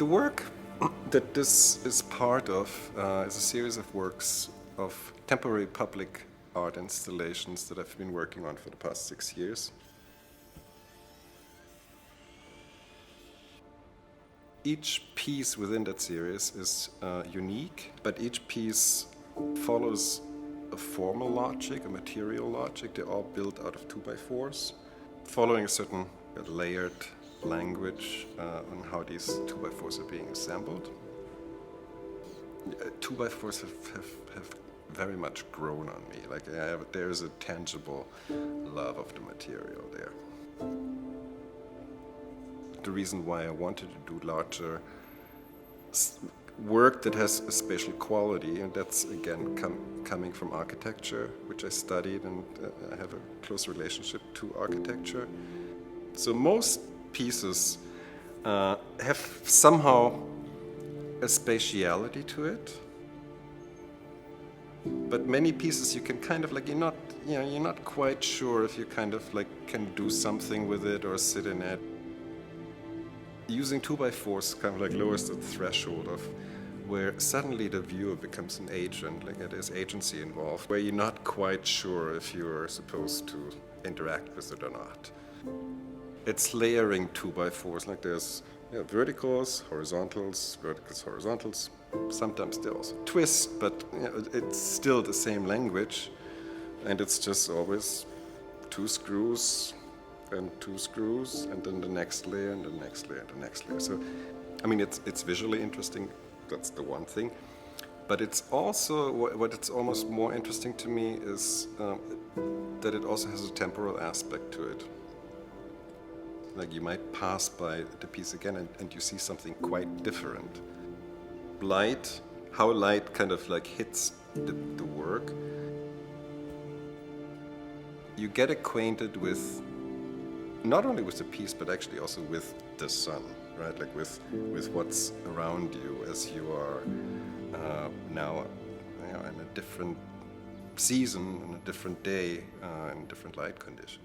The work that this is part of is a series of works of temporary public art installations that I've been working on for the past 6 years. Each piece within that series is unique, but each piece follows a formal logic, a material logic. They're all built out of 2x4s, following a certain layered language on how these 2x4s are being assembled. 2x4s have very much grown on me. Like there's a tangible love of the material there. The reason why I wanted to do larger work that has a spatial quality, and that's again coming from architecture, which I studied, and I have a close relationship to architecture. So most pieces have somehow a spatiality to it, but many pieces you can kind of like you're not quite sure if you kind of like can do something with it or sit in it. Using 2x4s kind of like lowers the threshold of where suddenly the viewer becomes an agent, like there's agency involved, where you're not quite sure if you're supposed to interact with it or not. It's layering 2x4s, like there's verticals, horizontals, verticals, horizontals. Sometimes they also twist, but it's still the same language, and it's just always 2 screws and 2 screws, and then the next layer, and the next layer, and the next layer. So, I mean, it's visually interesting. That's the one thing. But it's also, what it's almost more interesting to me is that it also has a temporal aspect to it. Like you might pass by the piece again and you see something quite different. Light, how light kind of like hits the work. You get acquainted with, not only with the piece, but actually also with the sun, right? Like with what's around you as you are now in a different season, in a different day, in different light conditions.